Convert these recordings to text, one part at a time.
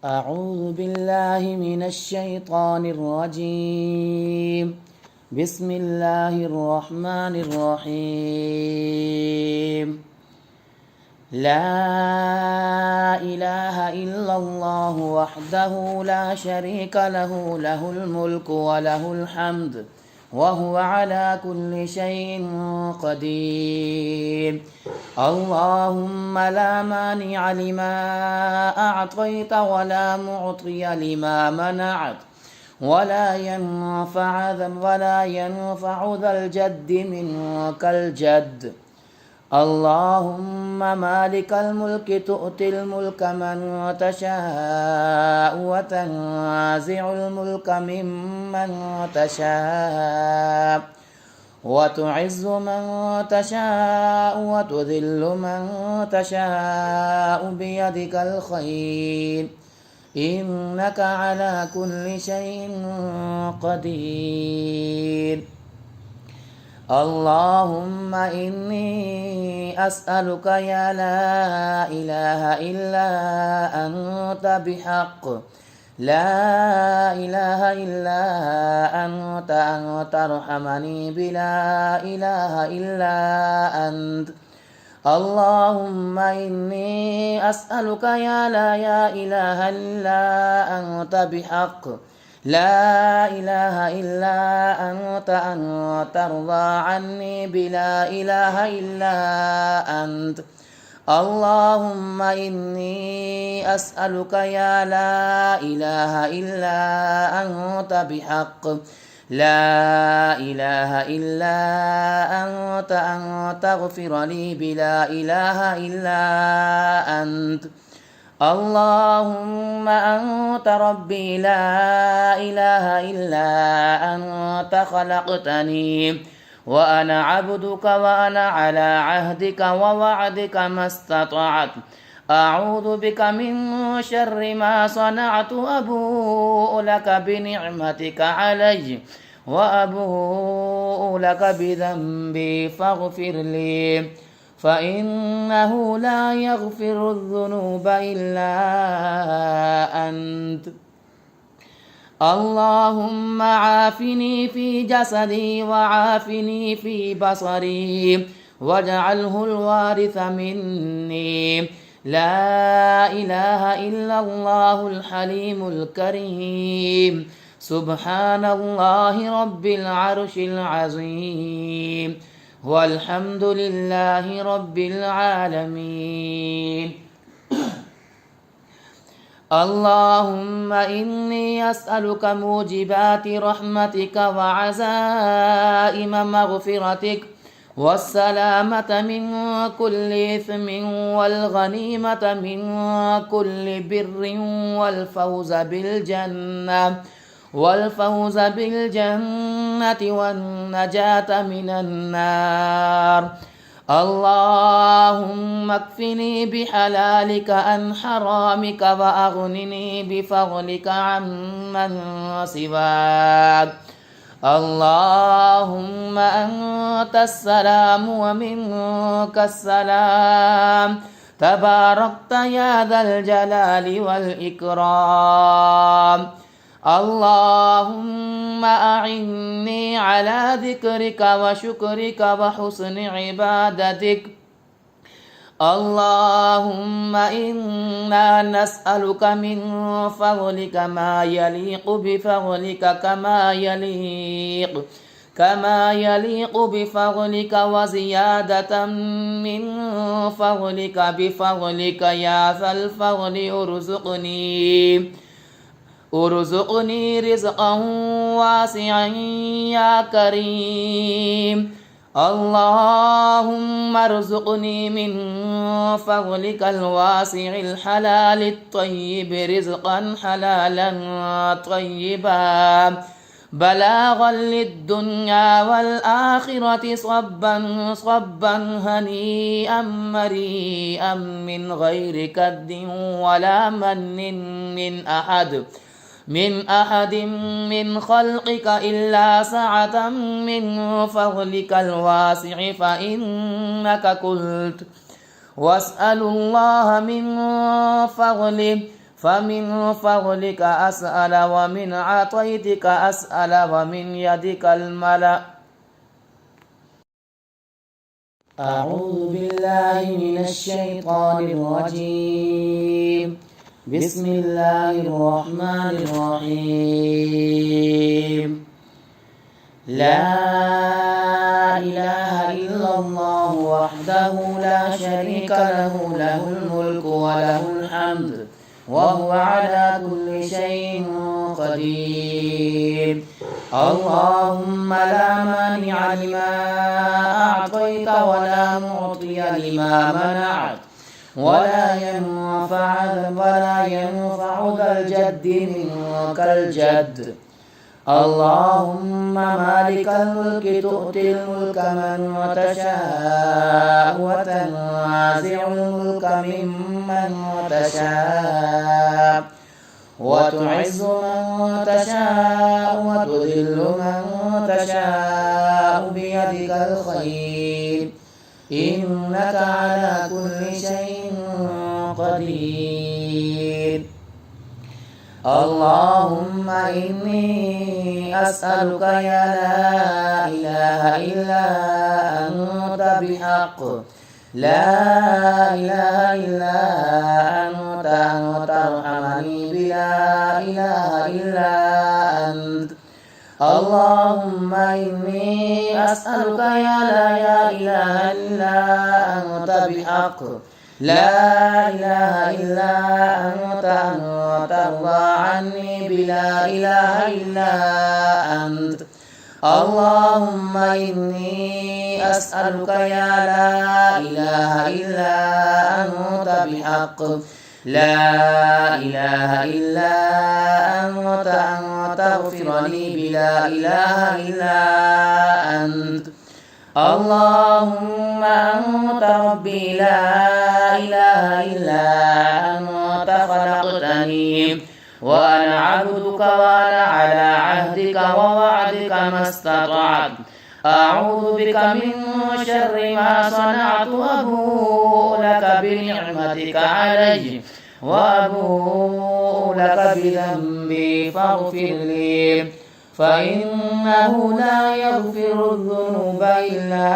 أعوذ بالله من الشيطان الرجيم. بسم الله الرحمن الرحيم. لا إله إلا الله وحده لا شريك له، له الملك وله الحمد وهو على كل شيء قدير. اللهم لا مانع لما أعطيت ولا معطي لما منعت ولا ينفع ذا الجد منك الجد. اللهم مالك الملك تؤتي الملك من تشاء وتنزع الملك ممن تشاء وتعز من تشاء وتذل من تشاء بيدك الخير، إنك على كل شيء قدير. اللهم إني أسألك يا لا إله إلا أنت بحق لا إله إلا أنت أن ترحمني بلا إله إلا أنت. اللهم إني أسألك يا لا إله إلا أنت بحق لا إله إلا أنت أن ترضى عني بلا إله إلا أنت. اللهم إني أسألك يا لا إله إلا أنت بحق لا إله إلا أنت أن تغفر لي بلا إله إلا أنت. اللهم أنت ربي لا إله إلا أنت خلقتني وأنا عبدك وأنا على عهدك ووعدك ما استطعت. أعوذ بك من شر ما صنعت، أبوء لك بنعمتك علي وأبوء لك بذنبي فاغفر لي، فإنه لا يغفر الذنوب إلا أنت. اللهم عافني في جسدي وعافني في بصري واجعله الوارث مني. لا إله إلا الله الحليم الكريم، سبحان الله رب العرش العظيم، والحمد لله رب العالمين. اللهم إني أسألك موجبات رحمتك وعزائم مغفرتك والسلامة من كل إثم والغنيمة من كل بر والفوز بالجنة والنجاة من النار. اللهم اكفني بحلالك عن حرامك وأغنني بفضلك عمن سواك. اللهم أنت السلام ومنك السلام، تباركت يا ذا الجلال والإكرام. اللهم أعني على ذكرك وشكرك وحسن عبادتك. اللهم إنا نسألك من فضلك ما يليق بفضلك كما يليق بفضلك وزيادة من فضلك بفضلك يا ذا الفضل. ارزقني رزقا واسعا يا كريم. اللهم ارزقني من فضلك الواسع الحلال الطيب رزقا حلالا طيبا بلاغا للدنيا والآخرة صبا هنيئا مريئا من غير كد ولا من أحد من خلقك إلا سعة من فضلك الواسع، فإنك قلت واسألوا الله من فضله فمن فضلك أسأل ومن عطيتك أسأل ومن يدك الملأ. أعوذ بالله من الشيطان الرجيم. بسم الله الرحمن الرحيم. لا إله إلا الله وحده لا شريك له، له الملك وله الحمد وهو على كل شيء قدير. اللهم لا مانع لما أعطيت ولا معطي لما منعت ولا ينفع ذا الجد منك الجد. اللهم مالك الملك تؤتي الملك من تشاء وتنازع الملك ممن تشاء وتعز من تشاء وتذل من تشاء بيدك الخير إنك على كل شيء قدير. اللهم إني أسألك يا لا إله إلا أنت بحق لا إله إلا أنت أن ترحمني بلا إله إلا أنت. اللهم إني أسألك يا لا إله إلا أنت بحق لا إله إلا أنت أن ترضى عني بلا إله إلا أنت. اللهم إني أسألك يا لا إله إلا أنت بحق لا إله إلا أنت أن تغفر لي بلا إله إلا أنت. اللهم أنت ربي لا إله إلا أنت خلقتني وأنا عبدك وأنا على عهدك ووعدك ما استطعت. أعوذ بك من شر ما صنعت وأبوء لك بنعمتك علي وأبوء لك بذنبي فاغفر لي فإنه لا يغفر الذنوب إلا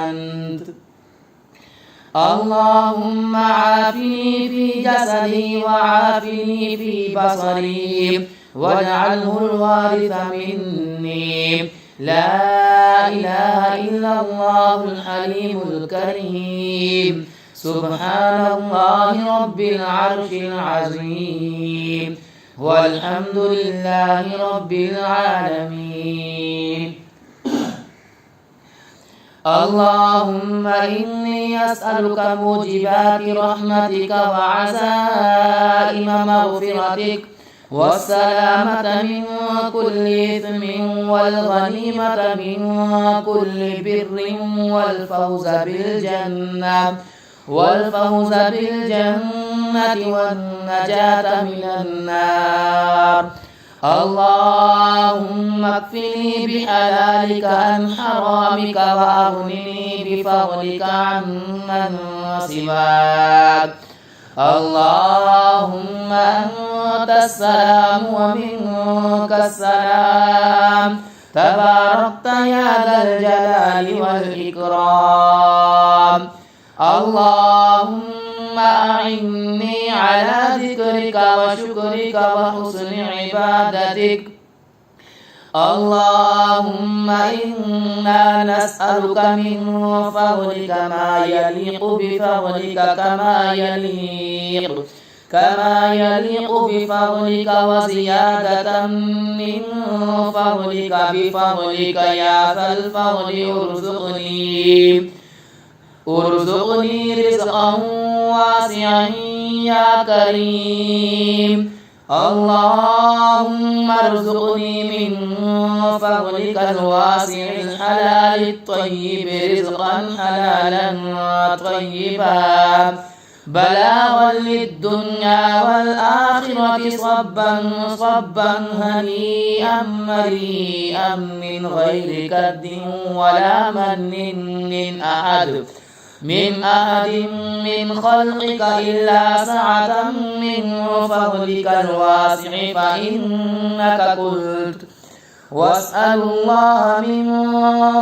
أنت. اللهم عافني في جسدي وعافني في بصري واجعله الوارث مني. لا إله إلا الله الحليم الكريم. سبحان الله رب العرش العظيم والحمد لله رب العالمين. اللهم إني أسألك موجبات رحمتك وعزائم مغفرتك والسلامة من كل إثم والغنيمة من كل بر والفوز بالجنة والنجاة من النار. اللهم اكفني بحلالك عن حرامك وأغنني بفضلك عمن سواك. اللهم أنت السلام ومنك السلام تباركت يا ذا الجلال والإكرام. اللهم أعني على ذكرك وشكرك وحسن عبادتك. اللهم إنا نسألك من فضلك ما يليق بفضلك كما يليق بفضلك وزيادة من فضلك بفضلك يا ذا الفضل. ارزقني رزقا واسعا يا كريم. اللهم ارزقني من فضلك الواسع الحلال الطيب رزقا حلالا طيبا بلاغا للدنيا والآخرة صبا هنيئا مريئا من غير كد ولا من أحد. من أحد من خلقك إلا سعة من فضلك الواسع فإنك قلت واسأل الله من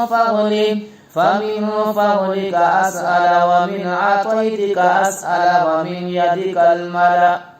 فضله فمن فضلك أسأل ومن عطيتك أسأل ومن يدك الملأ